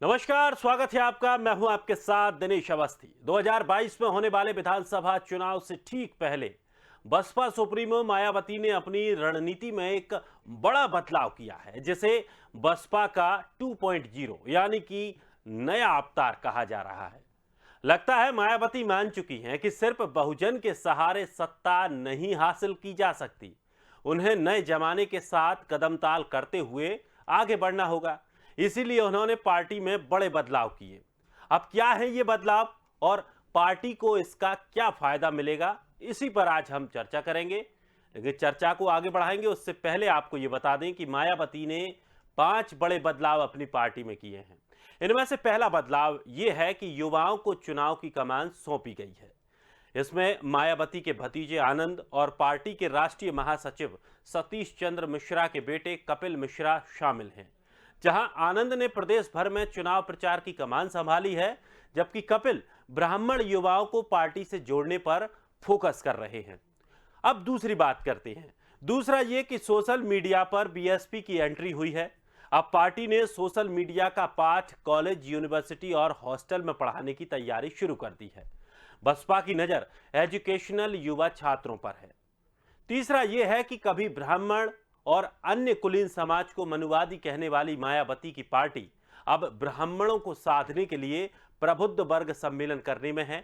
नमस्कार, स्वागत है आपका। मैं हूं आपके साथ दिनेश अवस्थी। 2022 में होने वाले विधानसभा चुनाव से ठीक पहले बसपा सुप्रीमो मायावती ने अपनी रणनीति में एक बड़ा बदलाव किया है, जिसे बसपा का 2.0 यानी कि नया अवतार कहा जा रहा है। लगता है मायावती मान चुकी हैं कि सिर्फ बहुजन के सहारे सत्ता नहीं हासिल की जा सकती। उन्हें नए जमाने के साथ कदमताल करते हुए आगे बढ़ना होगा। इसीलिए उन्होंने पार्टी में बड़े बदलाव किए। अब क्या है ये बदलाव और पार्टी को इसका क्या फायदा मिलेगा, इसी पर आज हम चर्चा करेंगे। लेकिन चर्चा को आगे बढ़ाएंगे उससे पहले आपको ये बता दें कि मायावती ने 5 बड़े बदलाव अपनी पार्टी में किए हैं। इनमें से पहला बदलाव ये है कि युवाओं को चुनाव की कमान सौंपी गई है। इसमें मायावती के भतीजे आनंद और पार्टी के राष्ट्रीय महासचिव सतीश चंद्र मिश्रा के बेटे कपिल मिश्रा शामिल हैं। जहां आनंद ने प्रदेश भर में चुनाव प्रचार की कमान संभाली है, जबकि कपिल ब्राह्मण युवाओं को पार्टी से जोड़ने पर फोकस कर रहे हैं। अब दूसरी बात करते हैं। दूसरा ये कि सोशल मीडिया पर बीएसपी की एंट्री हुई है। अब पार्टी ने सोशल मीडिया का पाठ कॉलेज, यूनिवर्सिटी और हॉस्टल में पढ़ाने की तैयारी शुरू कर दी है। बसपा की नजर एजुकेशनल युवा छात्रों पर है। तीसरा यह है कि कभी ब्राह्मण और अन्य कुलीन समाज को मनुवादी कहने वाली मायावती की पार्टी अब ब्राह्मणों को साधने के लिए प्रबुद्ध वर्ग सम्मेलन करने में है।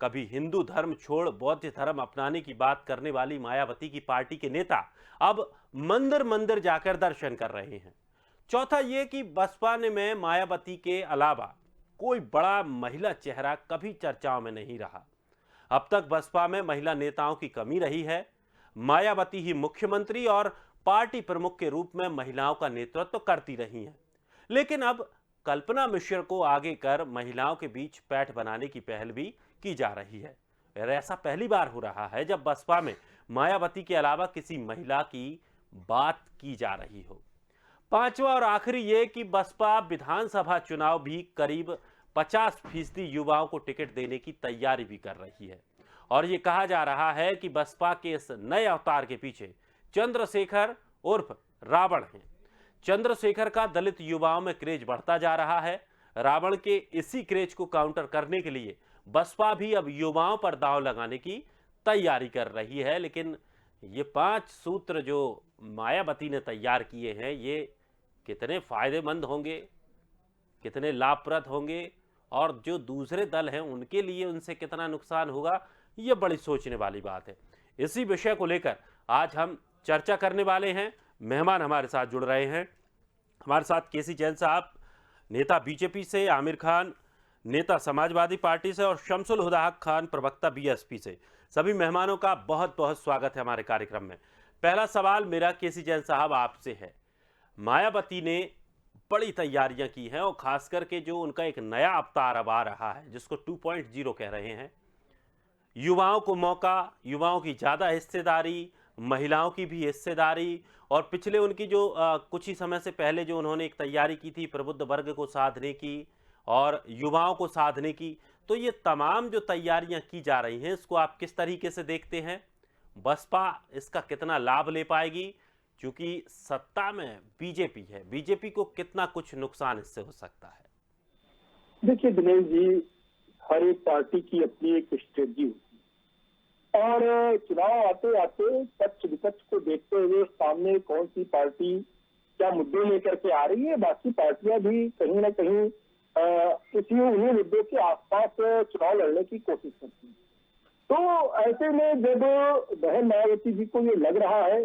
कभी हिंदू धर्म छोड़ बौद्ध धर्म अपनाने की बात करने वाली मायावती की पार्टी के नेता अब मंदिर मंदिर जाकर दर्शन कर रहे हैं। चौथा यह कि बसपा ने में मायावती के अलावा कोई बड़ा महिला चेहरा कभी चर्चाओं में नहीं रहा। अब तक बसपा में महिला नेताओं की कमी रही है। मायावती ही मुख्यमंत्री और पार्टी प्रमुख के रूप में महिलाओं का नेतृत्व करती रही हैं। लेकिन अब कल्पना मिश्र को आगे कर महिलाओं के बीच पैठ बनाने की पहल भी की जा रही है। और ऐसा पहली बार हो रहा है जब बसपा में मायावती के अलावा किसी महिला की बात की जा रही हो। पांचवा और आखिरी ये कि बसपा विधानसभा चुनाव भी करीब 50% युवाओं को टिकट देने की तैयारी भी कर रही है। और ये कहा जा रहा है कि बसपा के इस नए अवतार के पीछे चंद्रशेखर उर्फ रावण हैं। चंद्रशेखर का दलित युवाओं में क्रेज बढ़ता जा रहा है। रावण के इसी क्रेज को काउंटर करने के लिए बसपा भी अब युवाओं पर दांव लगाने की तैयारी कर रही है। लेकिन ये 5 सूत्र जो मायावती ने तैयार किए हैं, ये कितने फायदेमंद होंगे, कितने लाभप्रद होंगे और जो दूसरे दल हैं उनके लिए उनसे कितना नुकसान होगा, ये बड़ी सोचने वाली बात है। इसी विषय को लेकर आज हम चर्चा करने वाले हैं। मेहमान हमारे साथ जुड़ रहे हैं। हमारे साथ केसी जैन साहब, नेता बीजेपी से, आमिर खान नेता समाजवादी पार्टी से और शमसुल हुदा खान प्रवक्ता बीएसपी से। सभी मेहमानों का बहुत बहुत स्वागत है हमारे कार्यक्रम में। पहला सवाल मेरा केसी जैन साहब आपसे है। मायावती ने बड़ी तैयारियां की हैं और खास करके जो उनका एक नया अवतार अब आ रहा है जिसको 2.0 कह रहे हैं, युवाओं को मौका, युवाओं की ज़्यादा हिस्सेदारी, महिलाओं की भी हिस्सेदारी और पिछले उनकी जो कुछ ही समय से पहले जो उन्होंने एक तैयारी की थी प्रबुद्ध वर्ग को साधने की और युवाओं को साधने की, तो ये तमाम जो तैयारियां की जा रही हैं इसको आप किस तरीके से देखते हैं? बसपा इसका कितना लाभ ले पाएगी? क्योंकि सत्ता में बीजेपी है, बीजेपी को कितना कुछ नुकसान इससे हो सकता है? देखिए दिनेश जी, हर एक पार्टी की अपनी एक स्ट्रेटजी होती है और चुनाव आते आते पक्ष विपक्ष को देखते हुए सामने कौन सी पार्टी क्या मुद्दे लेकर के आ रही है, बाकी पार्टियां भी कहीं ना कहीं इसी उन्हीं मुद्दों के आसपास चुनाव लड़ने की कोशिश करती है। तो ऐसे में जब बहन मायावती जी को ये लग रहा है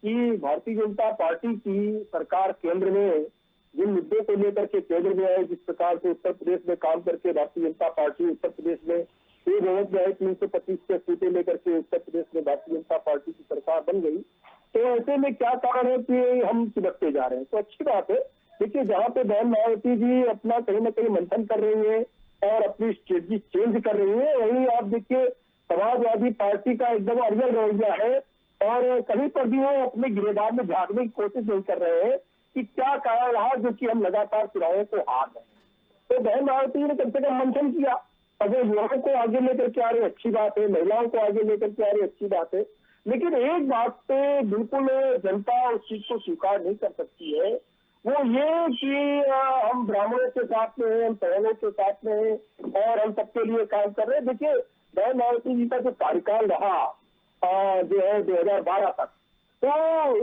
कि भारतीय जनता पार्टी की सरकार केंद्र में जिन मुद्दों को लेकर के केंद्र में है, जिस प्रकार से उत्तर प्रदेश में काम करके भारतीय जनता पार्टी उत्तर प्रदेश में ये बहुमत जो है 325 से सीटें लेकर के उत्तर प्रदेश में भारतीय जनता पार्टी की सरकार बन गई, तो ऐसे में क्या कारण है कि हम चिपकते जा रहे हैं? तो अच्छी बात है। देखिए, जहाँ पे बहन मायावती जी अपना कहीं ना कहीं मंथन कर रही है और अपनी स्ट्रेटजी चेंज कर रही है, वहीं आप देखिए समाजवादी पार्टी का एकदम अड़ियल रवैया है और कहीं पर भी वो अपने गिरेबान में झांकने की कोशिश नहीं कर रहे हैं कि क्या कारण रहा जो कि हम लगातार चुनावों को हार रहे हैं। तो बहन मायावती ने कम से कम मंथन किया। अगर युवाओं को आगे लेकर के आ रहे अच्छी बात है, महिलाओं को आगे लेकर के आ रही अच्छी बात है, लेकिन एक बात पे बिल्कुल जनता उस चीज को स्वीकार नहीं कर सकती है वो ये कि हम ब्राह्मणों के साथ में हैं, हम सवर्णों के साथ में हैं और हम सबके लिए काम कर रहे हैं। देखिए, बहन मायावती जी का जो कार्यकाल रहा जो है 2012 तक, तो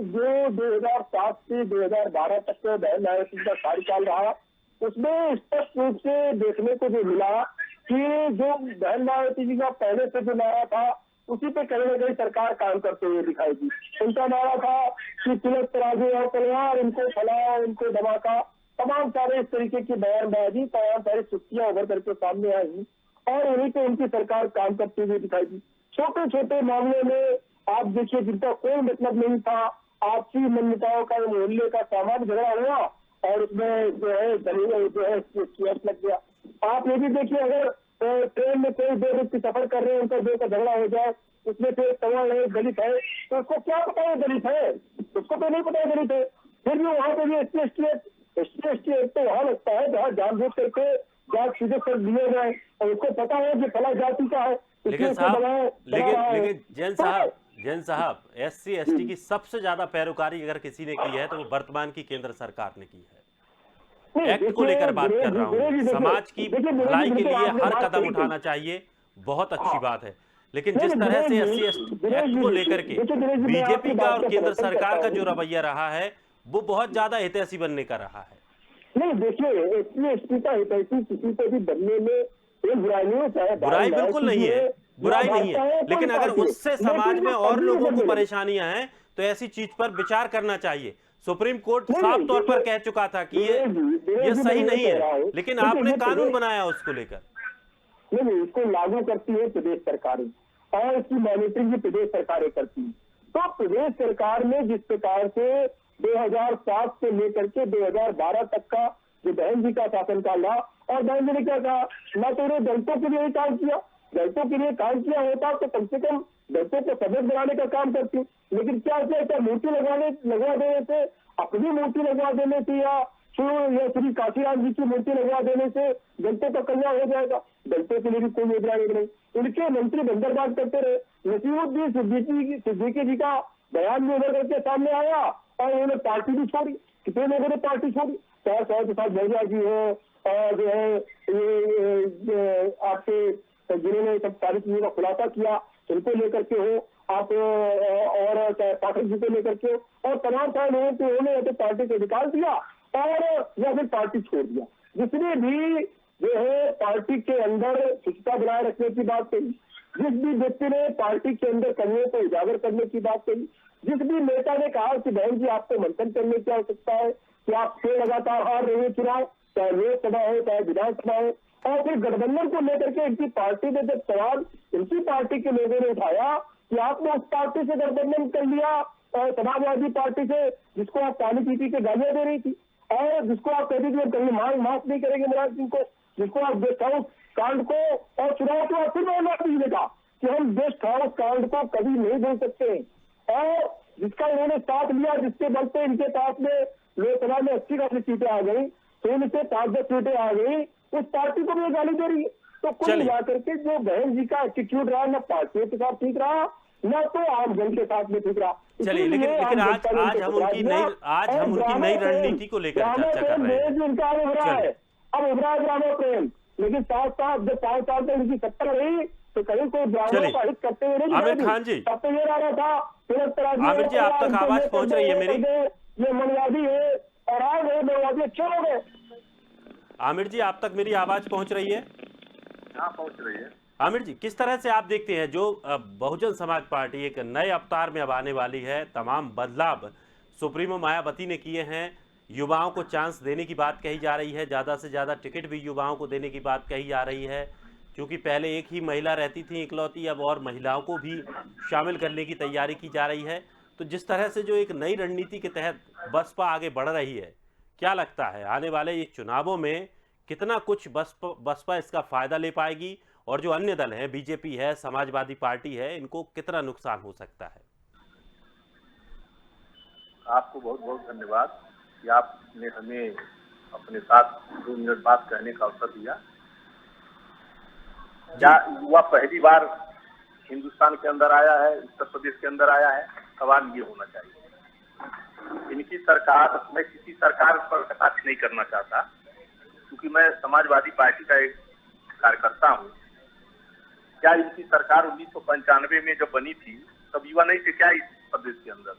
जो 2007 से 2012 तक बहन मायावती जी का कार्यकाल रहा, उसमें स्पष्ट रूप से देखने को जो मिला कि जो बहन मायावती जी का पहले से जो नारा था, उसी पे कहीं ना कहीं सरकार काम करते हुए दिखाई दी। उनका नारा था कि तिलक तराजू और तलवार, इनको फलाओ, इनको धमाका, तमाम सारे इस तरीके की बयानबाजी, तमाम सारी सुस्तियां उभर करके सामने आई और उन्हीं पे उनकी सरकार काम करते हुए दिखाई दी। छोटे छोटे मामले में आप देखिए, जिनका कोई मतलब नहीं था, आपसी मनमुटाव का, मोहल्ले का सामान्य झगड़ा हुआ और उसमें जो है केस लग गया। आप ये भी देखिए, अगर ट्रेन में कोई दो व्यक्ति सफर कर रहे हैं, उनका दो का झगड़ा हो जाए, उसमें से एक सवर्ण है, दलित है, तो उसको क्या पता है दलित है, उसको तो नहीं पता है दलित है, फिर भी वहां पे भी एसटी एसटी एक्ट तो वहां लगता है जहाँ जानबूझ करके जांच सीधे कर दिए गए और उसको पता है कि फला जाति का है। लेकिन साहब, लेकिन जैन साहब, SC ST की सबसे ज्यादा पैरोकारी अगर किसी ने की है तो वो वर्तमान की केंद्र सरकार ने की है। एक्ट को लेकर बात कर रहा हूँ, समाज की भलाई के लिए हर कदम उठाना चाहिए, बहुत अच्छी बात है, लेकिन जिस तरह से SC ST एक्ट को लेकर के बीजेपी का और केंद्र सरकार का जो रवैया रहा है, वो बहुत ज्यादा हितैषी बनने का रहा है। नहीं, देखिए, एससी एसटी का हितैषी किसी को भी बनने में एक बुराई नहीं होता है, बुराई बिल्कुल नहीं है, बुराई नहीं है, लेकिन अगर उससे समाज में और लोगों को परेशानियां हैं तो ऐसी चीज पर विचार करना चाहिए। सुप्रीम कोर्ट साफ तौर पर कह चुका था कि ये सही नहीं है, लेकिन आपने कानून बनाया उसको लेकर। नहीं, इसको लागू करती है प्रदेश सरकारें और इसकी मॉनिटरिंग भी प्रदेश सरकारें करती है। तो प्रदेश सरकार ने जिस प्रकार से 2007 से लेकर के 2012 तक का जो बहन जी का शासनकाल रहा, और बहन जी ने क्या कहा, मैं तो उन्हें दलितों के लिए ही काम किया, दलितों के लिए काम किया होता तो कम से कम दलितों को सजग बनाने का काम करती, लेकिन क्या किया, मूर्ति लगवा देने से, अपनी मूर्ति लगवा देने से या श्री काशीराम जी की मूर्ति लगवा देने से दलितों का कल्याण हो जाएगा? दलितों के लिए भी कोई योजना नहीं। उनके मंत्री बंदरबाज करते रहे। नसीरुद्दीन सिद्दीकी जी का बयान भी उधर करके सामने आया और उन्होंने पार्टी भी छोड़ी। कितने लोगों ने पार्टी छोड़ी, चाहे प्रसाद भैया जी हो और जो है ये आपके जिन्होंने सब सारी चीजों का खुलासा किया, उनको लेकर के हो आप, और चाहे पाठक जी को लेकर के, और तमाम सारे लोगों को उन्होंने तो पार्टी से निकाल दिया और या फिर पार्टी छोड़ दिया। जिसने भी जो है पार्टी के अंदर शिष्टता बनाए रखने की बात कही, जिस भी व्यक्ति ने पार्टी के अंदर कमियों को उजागर करने की बात कही, जिस भी नेता ने कहा कि बहन जी आपको मंथन करने की आवश्यकता है कि आप से लगातार हार रहे हैं चुनाव, चाहे लोकसभा हो चाहे विधानसभा हो, और फिर गठबंधन को लेकर के इनकी पार्टी ने जब सवाल इनकी पार्टी के लोगों ने उठाया कि आपने उस पार्टी से गठबंधन कर लिया और समाजवादी पार्टी से, जिसको आप पानी पी के गालियां दे रही थी और जिसको आप कहती थी कभी माफ नहीं करेंगे मुराद सिंह को, जिसको आप गेस्ट हाउस कांड को, और चुनाव के बाद फिर मुराद ने कहा कि हम गेस्ट हाउस कांड को कभी नहीं दे सकते, और जिसका इन्होंने साथ लिया, जिसके बल पे इनके पास में लोकसभा में 80 सीटें आ गई, 3 से 5-10 सीटें आ गई, उस पार्टी को भी गाली दे रही है। तो कुल मिला करके जो बहन जी का एटीट्यूड रहा, न पार्टियों के साथ ठीक रहा, न तो आम जन के साथ में ठीक रहा। चलिए, लेकिन आज हम उनकी नई रणनीति को लेकर चर्चा कर रहे हैं। उनका अब उभरा है ग्रामीण प्रेम, लेकिन साथ साथ जब 5 साल से उनकी सत्ता रही तो कहीं कोई ब्राह्मणों का हित करते हुए नहीं। आमिर खान जी, तब तो ये रहा था, आमिर जी आप तक आवाज पहुंच रही है मेरी? ये मनवादी है और आज ये मनवादी अच्छे हो गए। आमिर जी आप तक मेरी आवाज पहुंच रही है? हाँ, पहुंच रही है। आमिर जी, किस तरह से आप देखते हैं जो बहुजन समाज पार्टी एक नए अवतार में अब आने वाली है, तमाम बदलाव सुप्रीमो मायावती ने किए हैं, युवाओं को चांस देने की बात कही जा रही है, ज़्यादा से ज़्यादा टिकट भी युवाओं को देने की बात कही जा रही है, क्योंकि पहले एक ही महिला रहती थी इकलौती, अब और महिलाओं को भी शामिल करने की तैयारी की जा रही है। तो जिस तरह से जो एक नई रणनीति के तहत बसपा आगे बढ़ रही है, क्या लगता है आने वाले ये चुनावों में कितना कुछ बसपा इसका फायदा ले पाएगी, और जो अन्य दल हैं, बीजेपी है, समाजवादी पार्टी है, इनको कितना नुकसान हो सकता है? आपको बहुत बहुत धन्यवाद कि आपने हमें अपने साथ 2 मिनट बात कहने का अवसर दिया। क्या युवा पहली बार हिंदुस्तान के अंदर आया है, उत्तर प्रदेश के अंदर आया है? सवाल ये होना चाहिए। इनकी सरकार, मैं किसी सरकार पर कटाक्ष नहीं करना चाहता, क्योंकि मैं समाजवादी पार्टी का एक कार्यकर्ता हूँ। क्या इनकी सरकार 1995 में जब बनी थी तब युवा नहीं थे क्या इस प्रदेश के अंदर?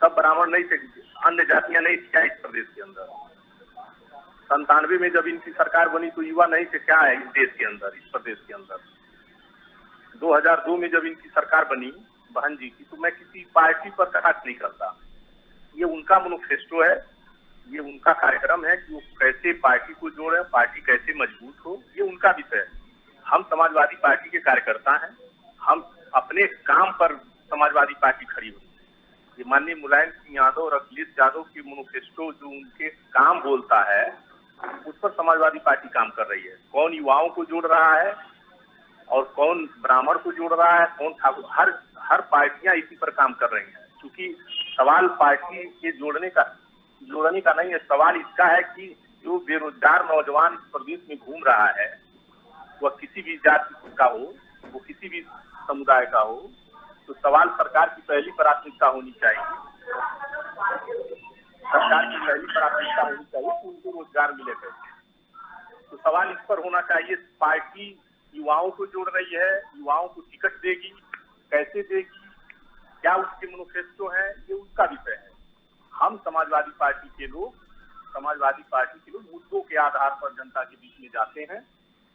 तब ब्राह्मण नहीं थे, अन्य जातियां नहीं थी क्या इस प्रदेश के अंदर? 97 में जब इनकी सरकार बनी तो युवा नहीं थे क्या है इस देश के अंदर, इस प्रदेश के अंदर? 2002 में जब इनकी सरकार बनी बहन जी की, तो मैं किसी पार्टी पर कटाक्ष नहीं करता। ये उनका मैनिफेस्टो है, ये उनका कार्यक्रम है कि वो कैसे पार्टी को जोड़े, पार्टी कैसे मजबूत हो, ये उनका विषय है। हम समाजवादी पार्टी के कार्यकर्ता हैं, हम अपने काम पर समाजवादी पार्टी खड़ी हुई। ये माननीय मुलायम सिंह यादव और अखिलेश यादव के मैनिफेस्टो जो उनके काम बोलता है, उस पर समाजवादी पार्टी काम कर रही है। कौन युवाओं को जोड़ रहा है और कौन ब्राह्मण को जोड़ रहा है, कौन ठाकुर, हर पार्टियां इसी पर काम कर रही हैं। क्योंकि सवाल पार्टी के जोड़ने का नहीं है, सवाल इसका है कि जो बेरोजगार नौजवान इस प्रदेश में घूम रहा है, वह किसी भी जाति का हो, वो किसी भी समुदाय का हो, तो सवाल सरकार की पहली प्राथमिकता होनी चाहिए। सरकार की पहली प्राथमिकता होनी चाहिए कि उनको रोजगार मिले कैसे। तो सवाल इस पर होना चाहिए, पार्टी युवाओं को जोड़ रही है, युवाओं को टिकट देगी, कैसे देगी, क्या उसके मैनिफेस्टो है, ये उसका विषय है। हम समाजवादी पार्टी के लोग मुद्दों के आधार पर जनता के बीच में जाते हैं।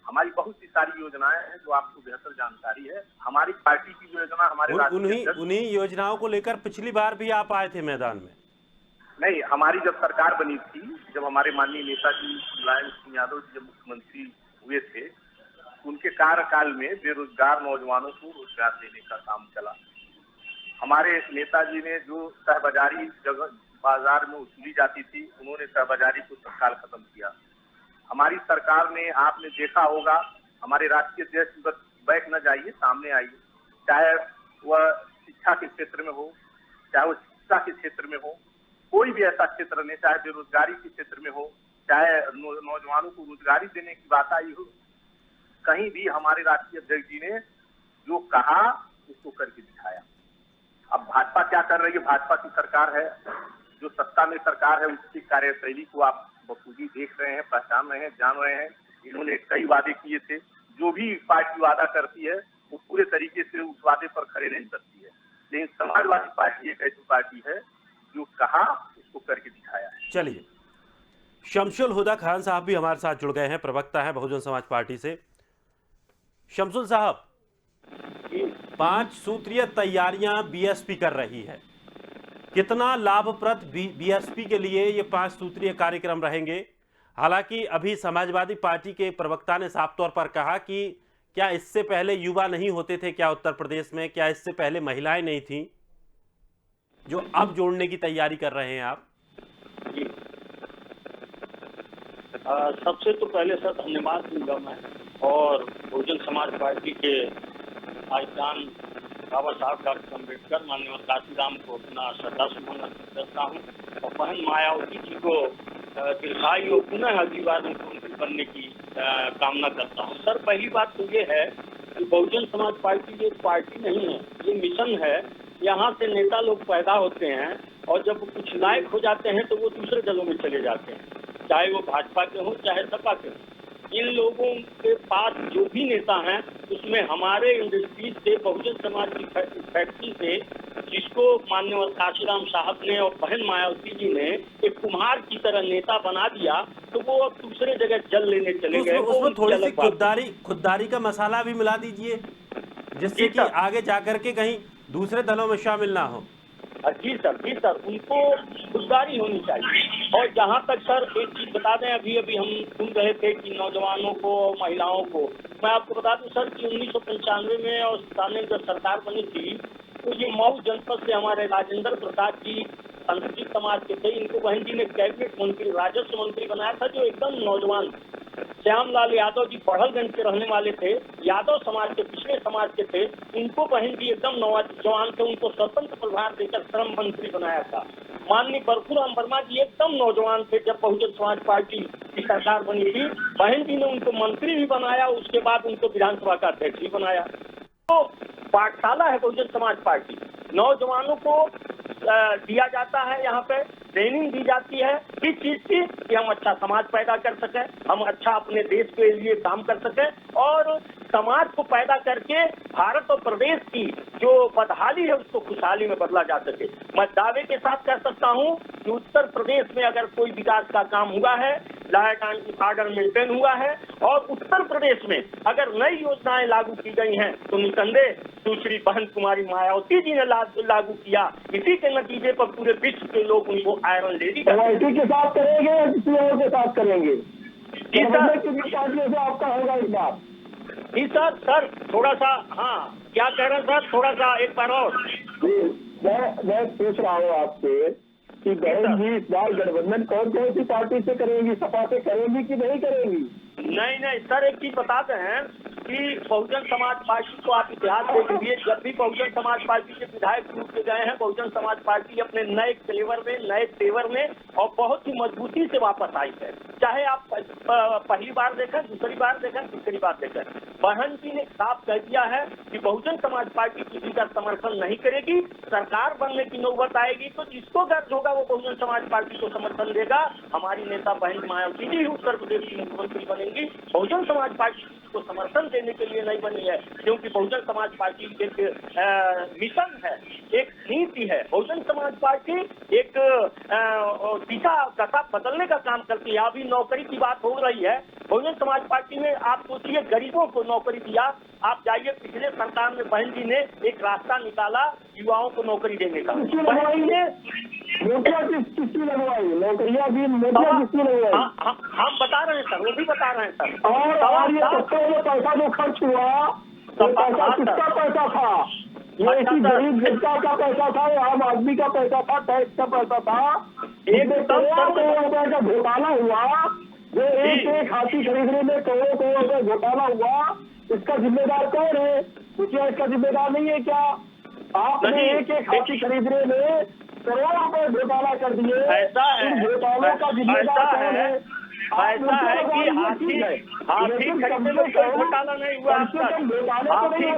हमारी बहुत सी सारी योजनाएं हैं जो आपको बेहतर जानकारी है। हमारी पार्टी की योजना हमारे उन्हीं योजनाओं को लेकर पिछली बार भी आप आए थे मैदान में? नहीं, हमारी जब सरकार बनी थी, जब हमारे माननीय नेताजी मुलायम सिंह यादव जी जब मुख्यमंत्री हुए थे, उनके कार्यकाल में बेरोजगार नौजवानों को रोजगार देने का काम चला। हमारे नेताजी ने जो शहबाजारी जगह बाजार में उछली जाती थी, उन्होंने शहबाजारी को तत्काल खत्म किया। हमारी सरकार ने, आपने देखा होगा, हमारे राष्ट्रीय अध्यक्ष बैठ न जाइए, सामने आइए, चाहे वह शिक्षा के क्षेत्र में हो, चाहे वह शिक्षा के क्षेत्र में हो, कोई भी ऐसा क्षेत्र नहीं, चाहे बेरोजगारी के क्षेत्र में हो, चाहे नौजवानों को रोजगारी देने की बात आई हो, कहीं भी हमारे राष्ट्रीय अध्यक्ष जी ने जो कहा उसको करके दिखाया। अब भाजपा क्या कर रही है? भाजपा की सरकार है, जो सत्ता में सरकार है, उसकी कार्यशैली को आप बखूबी देख रहे हैं, पहचान रहे हैं, जान रहे हैं। इन्होंने कई वादे किए थे, जो भी पार्टी वादा करती है वो पूरे तरीके से उस वादे पर खड़े नहीं करती है। लेकिन समाजवादी पार्टी एक ऐसी पार्टी है जो कहा उसको करके दिखाया है। चलिए, शमसुल हुदा खान साहब भी हमारे साथ जुड़ गए हैं, प्रवक्ता है बहुजन समाज पार्टी से। शमसुल साहब, 5 सूत्रीय तैयारियां बीएसपी कर रही है, कितना लाभप्रद बीएसपी के लिए ये 5 सूत्रीय कार्यक्रम रहेंगे? हालांकि अभी समाजवादी पार्टी के प्रवक्ता ने साफ तौर पर कहा कि क्या इससे पहले युवा नहीं होते थे क्या उत्तर प्रदेश में, क्या इससे पहले महिलाएं नहीं थीं, जो अब जोड़ने की तैयारी कर रहे हैं आप? जी, सबसे तो पहले सर धन्यवाद दूंगा मैं, और बहुजन समाज पार्टी के आईकान बाबा साहब डॉक्टर अम्बेडकर, माननीय काशीराम को अपना श्रद्धा सुमन अर्पित करता हूँ, और बहन मायावती जी को दीर्घायु और पुनः अगली बार मुख्यमंत्री बनने की कामना करता हूँ। सर, पहली बात तो ये है कि बहुजन समाज पार्टी ये पार्टी नहीं है, ये मिशन है। यहाँ से नेता लोग पैदा होते हैं और जब कुछ लायक हो जाते हैं तो वो दूसरे दलों में चले जाते हैं, चाहे वो भाजपा के हों चाहे सपा के हों। इन लोगों के पास जो भी नेता हैं उसमें हमारे इंडस्ट्रीज से, बहुजन समाज की फैक्ट्री से, जिसको माननीय काशीराम साहब ने और बहन मायावती जी ने एक कुम्हार की तरह नेता बना दिया, तो वो अब दूसरे जगह जल लेने चले गए। उसमें थोड़ी सी खुददारी का मसाला भी मिला दीजिए, जिससे कि आगे जाकर के कहीं दूसरे दलों में शामिल ना हो। जी सर, उनको खुददारी होनी चाहिए। और जहाँ तक सर एक चीज बता दें, अभी हम सुन रहे थे कि नौजवानों को और महिलाओं को, मैं आपको बता दूं सर कि 1995 में और 97 में जब सरकार बनी थी तो ये मऊ जनपद से हमारे राजेंद्र प्रसाद जी अनुसूचित समाज के थे, इनको बहन जी ने कैबिनेट मंत्री, राजस्व मंत्री बनाया था, जो एकदम नौजवान। श्यामलाल यादव जी पढ़लगंज के रहने वाले थे, यादव समाज के, पिछड़े समाज के थे, उनको बहन जी एकदम नौजवान थे, उनको स्वतंत्र प्रभार देकर श्रम मंत्री बनाया था। माननीय परशुराम वर्मा जी एकदम नौजवान थे जब बहुजन समाज पार्टी की सरकार बनी थी, बहन जी ने उनको मंत्री भी बनाया, उसके बाद उनको विधानसभा का अध्यक्ष भी बनाया। तो पाठशाला है बहुजन समाज पार्टी, नौजवानों को दिया जाता है, यहाँ पे ट्रेनिंग दी जाती है किस चीज की, कि हम अच्छा समाज पैदा कर सकें, हम अच्छा अपने देश के लिए काम कर सकें और समाज को पैदा करके भारत और प्रदेश की जो बदहाली है उसको खुशहाली में बदला जा सके। मैं दावे के साथ कह सकता हूँ कि उत्तर प्रदेश में अगर कोई विकास का काम हुआ है, लॉ एंड ऑर्डर मेंटेन हुआ है और उत्तर प्रदेश में अगर नई योजनाएं लागू की गई हैं तो निसंदेह दूसरी बहन कुमारी मायावती जी ने लागू किया। इसी के नतीजे पर पूरे विश्व के लोग उनको आयरन लेडी पार्टी के साथ करेंगे या किसी और के साथ करेंगे? जी सर, पार्टियों से आपका होगा इस बार? जी सर थोड़ा सा, हाँ क्या कह रहे हैं सर, थोड़ा सा एक बार और। मैं पूछ रहा हूँ आपसे कि बहन जी इस बार गठबंधन कौन कौन सी पार्टी से करेंगी, सपा से करेंगी कि नहीं करेंगी? नहीं सर, एक चीज बताते हैं कि बहुजन समाज पार्टी को आप इतिहास देख लीजिए, जब भी बहुजन समाज पार्टी के विधायक रूप से गए हैं बहुजन समाज पार्टी अपने नए फ्लेवर में, नए तेवर में और बहुत ही मजबूती से वापस आई है। चाहे आप पहली बार देखें, दूसरी बार देखें, तीसरी बार देखें, बहन जी ने साफ कह दिया है कि बहुजन समाज पार्टी किसी का समर्थन नहीं करेगी। सरकार बनने की नौबत आएगी तो जिसको गर्ज होगा वो बहुजन समाज पार्टी को समर्थन देगा। हमारी नेता बहन मायावती जी उत्तर प्रदेश की मुख्यमंत्री बनेंगी। बहुजन समाज पार्टी को समर्थन देने के लिए नहीं बनी है, क्योंकि बहुजन समाज पार्टी एक मिशन है, एक नीति है। बहुजन समाज पार्टी एक दिशा दशा बदलने का काम करती है। अभी नौकरी की बात हो रही है, बहुजन समाज पार्टी ने आप सोचिए गरीबों को नौकरी दिया। आप जाइए, पिछले सरकार में बहन जी ने एक रास्ता निकाला युवाओं को नौकरी देने का। बहन जी ने किसकी लगवाई नौकरियां भी, मोदिया किसकी लगवाई? हम बता रहे हैं सर, वो भी बता रहे हैं सर। और ये पैसा जो खर्च हुआ वो पैसा किसका पैसा था? ये इसी गरीब जनता का पैसा था, आम आदमी का पैसा था, टैक्स का पैसा था। एक करोड़ रुपए का घोटाला हुआ, जो एक हाथी खरीदने में करोड़ों रुपए घोटाला हुआ, इसका जिम्मेदार कौन है? मुझे इसका जिम्मेदार नहीं है क्या? आपने एक हाथी खरीदने में करोड़ों रुपए घोटाला कर दिए। ऐसा है, घोटालों का जिम्मेदार कौन है? ऐसा है कि हाथी खरीदने में कोई घोटाला नहीं हुआ, हाथी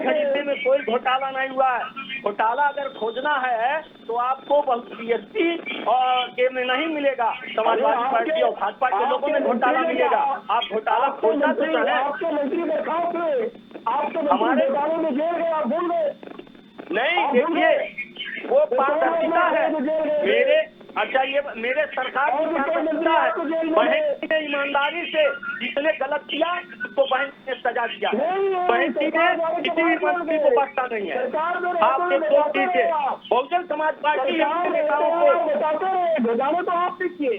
खरीदने में कोई घोटाला नहीं हुआ है। घोटाला अगर खोजना है तो आपको बीएसपी और के में नहीं मिलेगा, समाजवादी पार्टी और भाजपा के लोगों में घोटाला मिलेगा। आप घोटाला खोजना तो चाहे। आपके मंत्री बर्खास्त हुए, आपके हमारे घोटाले में जेल गए, आप भूल गए? नहीं, देखिए वो पारदर्शिता है मेरे। अच्छा, ये मेरे सरकार की पारदर्शिता है। बहन ने ईमानदारी से जिसने गलत किया उसको बहन ने सजा दिया। बहन जी ने किसी भी मंत्री को बख्शा नहीं है। आप देखो दीजिए, बहुजन समाज पार्टी नेताओं को घोटाले तो आप किए,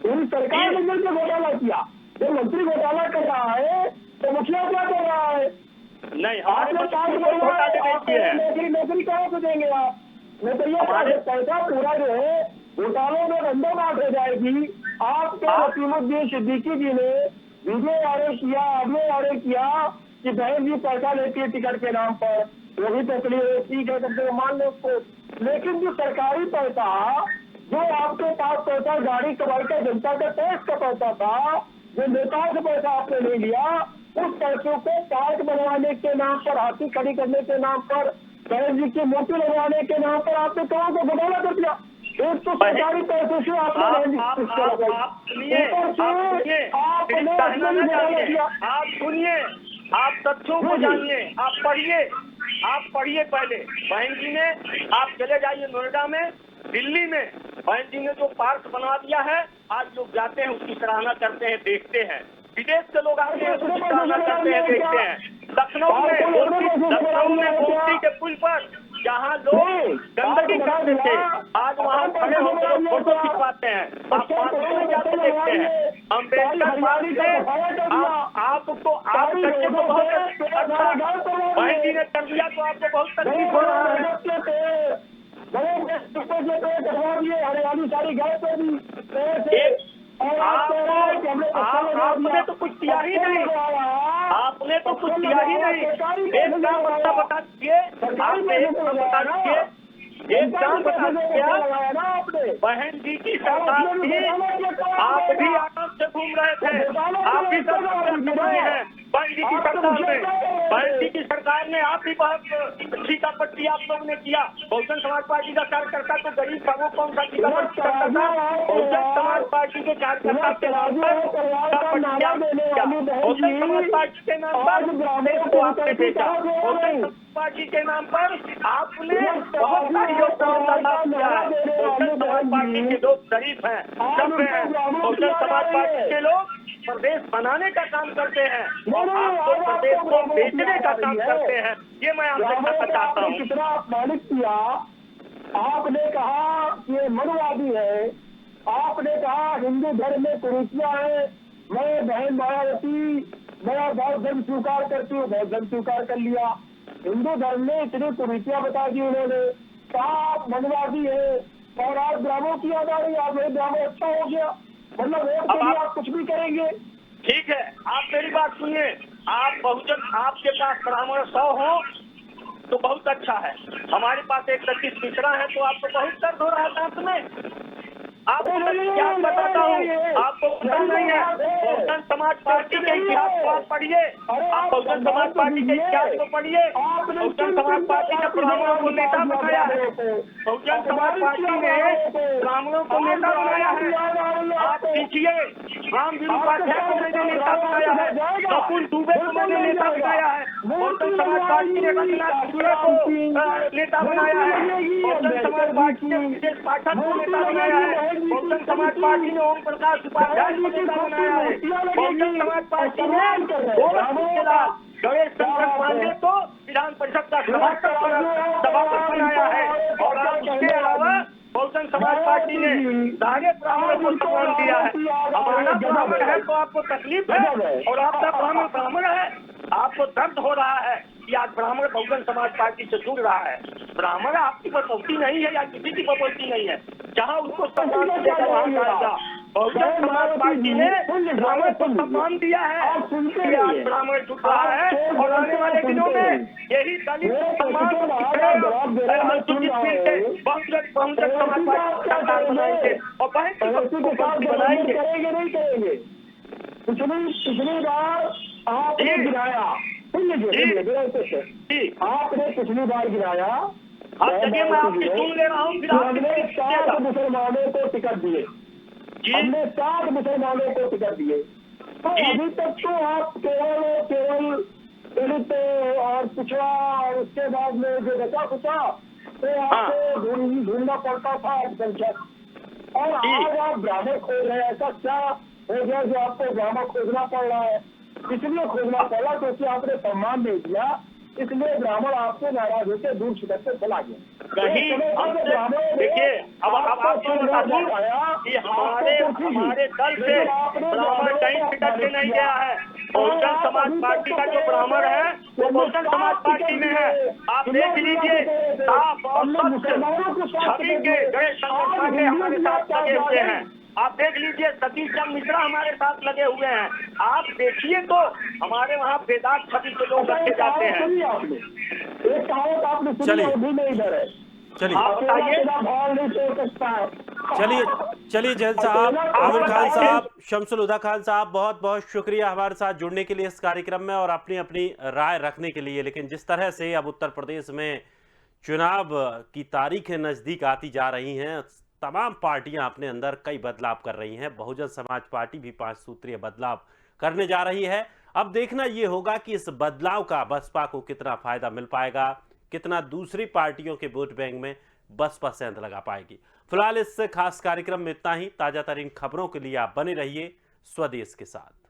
पूरी सरकार ने मिलकर घोटाला किया। जो मंत्री घोटाला कर रहा है तो मुखिया क्या कर रहा है? नहीं, हमारे घोटाले नहीं किए हैं। नौकरी कहाँ से देंगे आप? नौकरियां पैसा पूरा जो है घोटालों में रंडोमात हो जाएगी। आपके नसीमुद्दीन सिद्दीकी जी ने वीडियो वायरल किया, ऑडियो वायरल किया कि बहन जी पैसा लेती है टिकट के नाम पर, वो भी तो चलिए ठीक है, करके मान लो उसको। लेकिन जो सरकारी पैसा, जो आपके पास पैसा गाड़ी कमाई का, जनता का टैक्स का पैसा था, जो नेताओं से पैसा आपने नहीं लिया, उस पैसों को पार्क बनवाने के नाम पर, हाथी खड़ी करने के नाम पर, बहन जी की मूर्ति लगवाने के नाम पर आपने कहाँ को घोटाला कर दिया। एक तो सरकारी पैसे से आपने आप सुनिए, आप तथ्यों को जानिए, आप पढ़िए पहले। बहन जी ने, आप चले जाइए नोएडा में, दिल्ली में, बहन जी ने जो पार्क बना दिया है, आज लोग जाते हैं उसकी सराहना करते हैं, देखते हैं। विदेश के लोग आते हैं उसकी सराहना करते हैं, देखते हैं। लखनऊ में गोमती के पुल पर जहाँ लोग गंदगी करते थे, आज वहाँ खड़े होकर फोटो खिंचवाते हैं। आप पार्कों में जाते देखते हैं। अम्बेडकर पार्क से आपको आप करके तो बहुत अच्छा बहन जी ने कर दिया, तो आपको बहुत तकलीफ हो रहा है। हरियाली सारी गाय पे भी आपने तो कुछ किया ही नहीं, आपने तो कुछ किया ही नहीं। एक काम बता दीजिए, आपने एक काम बता दीजिए, एक काम बता दीजिए। बहन जी की सरकार थी, आप भी से घूम रहे थे, आप भी सब हैं बहन जी की सरकार में। बहन जी की सरकार ने आप भी बहुत ठीका पट्टी आप लोग ने किया। बहुजन समाज पार्टी का कार्यकर्ता तो गरीब था, वो कौन सा ठीका पट्टी करता था? बहुजन समाज पार्टी के कार्यकर्ता के नाम पर बहुजन समाज पार्टी के नाम पर देश को आपने बेचा। बहुजन समाज पार्टी के नाम पर आपने बहुत सारी योजनाओं का लाभ दिया है। बहुजन समाज पार्टी के लोग शरीफ हैं, सभ्य हैं। बहुजन समाज पार्टी के लोग प्रदेश बनाने का काम करते हैं और आपको प्रदेश को बेचने का काम करते हैं। ये मैं आपसे कहना चाहता हूँ। कितना अपमानित किया। आपने कहा कि ये मनुवादी है, आपने कहा हिंदू धर्म में कुरीतियां है। मैं बहन मायावती मैं बहुत धर्म स्वीकार करती हूँ, बहुत धर्म स्वीकार कर लिया। हिंदू धर्म में इतनी कुरीतियां बता दी उन्होंने, कहा आप मनवादी है और आज ब्राह्मणों की याद आ रही है। आप ब्राह्मण अच्छा हो गया, मतलब वोट के लिए आप कुछ भी करेंगे। ठीक है, आप मेरी बात सुनिए। आप बहुजन आपके पास ब्राह्मण 100 हो तो बहुत अच्छा है। हमारे पास 125 पिछड़ा है तो आपको बहुत दर्द हो रहा है दांत में। आपको क्या बताता हूँ, आपको पता नहीं है। बहुजन समाज पार्टी के इतिहास को आप पढ़िए, आप बहुजन समाज पार्टी के इतिहास को पढ़िए। बहुजन समाज पार्टी ने ब्राह्मणों को नेता बनाया है। बहुजन समाज पार्टी ने ब्राह्मणों को नेता बनाया है। आप सीखिए, राम उपाध्याय को मैंने नेता बनाया है, कपूर दुबे को मैंने नेता बनाया है। बहुजन समाज पार्टी ने रघुनाथ शुक्ला को नेता बनाया है। बहुजन समाज पार्टी ने विशेष पाठक को नेता बनाया है। बहुजन समाज पार्टी ने ओम प्रकाश उपाध्याय को नेता बनाया है। बहुजन समाज पार्टी ने गणेश शंकर पांडे को विधान परिषद का सभापति बनाया है। और इसके अलावा बहुजन समाज पार्टी ने सारे ब्राह्मणों को सम्मान दिया है। हमारा ब्राह्मण है तो आपको तकलीफ है और आपका ब्राह्मण है, आपको दर्द हो रहा है कि आज ब्राह्मण बहुजन समाज पार्टी से जुड़ रहा है। ब्राह्मण आपकी बपौती नहीं है या किसी की बपौती नहीं है, जहाँ उसको सम्मान देगा वहाँ जाएगा। बहुजन समाज पार्टी ने ब्राह्मण को सम्मान दिया है कि आज ब्राह्मण जुड़ रहा है और आने वाले दिनों में यही दलित सम्मान अनुसूचित बहुजन समाज पार्टी सरकार बनाएंगे और बनाएंगे। नहीं करेंगे। पिछली बार आपने गिराया, आपने पिछली बार गिराया। मैं आपकी सुन ले रहा हूँ। हमने 7 मुसलमानों को टिकट दिए, हमने 7 मुसलमानों को टिकट दिए। तो अभी तक तो आप केवल दलित और पिछड़ा और उसके बाद में जो बचा कुचा तो आपको ढूंढना पड़ता था अल्पसंख्यक। और आज आप ब्राह्मण खोज रहे हैं। ऐसा क्या हो गया जो आपको ब्राह्मण खोजना पड़ रहा है? इसलिए खोजना पड़ा क्योंकि आपने सम्मान नहीं दिया, इसलिए ब्राह्मण आपसे नाराज होकर दूर छिटक कर चला गया। कहीं देखिए, अब आपको बता दूं कि हमारे दल से ब्राह्मण कहीं छिटक के नहीं गया है। बहुजन समाज पार्टी का जो ब्राह्मण है वो बहुजन समाज पार्टी में है। आप देख लीजिए, साफ और स्वच्छ छवि के गणेश शंकर पांडे हमारे साथ लगे हुए हैं। आप देख लीजिए, सतीश चंद्र मिश्रा हमारे साथ लगे हुए हैं। आप देखिए तो हमारे वहाँ बेदाग छवि के लोग रखे जाते हैं। चलिए जैन साहब, आमिर खान साहब, शमसुल हुदा खान साहब, बहुत बहुत शुक्रिया हमारे साथ जुड़ने के लिए इस कार्यक्रम में और अपनी अपनी राय रखने के लिए। लेकिन जिस तरह से अब उत्तर प्रदेश में चुनाव की तारीखें नजदीक आती जा रही हैं, तमाम पार्टियां अपने अंदर कई बदलाव कर रही हैं। बहुजन समाज पार्टी भी 5 सूत्रीय बदलाव करने जा रही है। अब देखना यह होगा कि इस बदलाव का बसपा को कितना फायदा मिल पाएगा, कितना दूसरी पार्टियों के वोट बैंक में बसपा सेंध लगा पाएगी। फिलहाल इस खास कार्यक्रम में इतना ही। ताजा तरीन खबरों के लिए आप बने रहिए स्वदेश के साथ।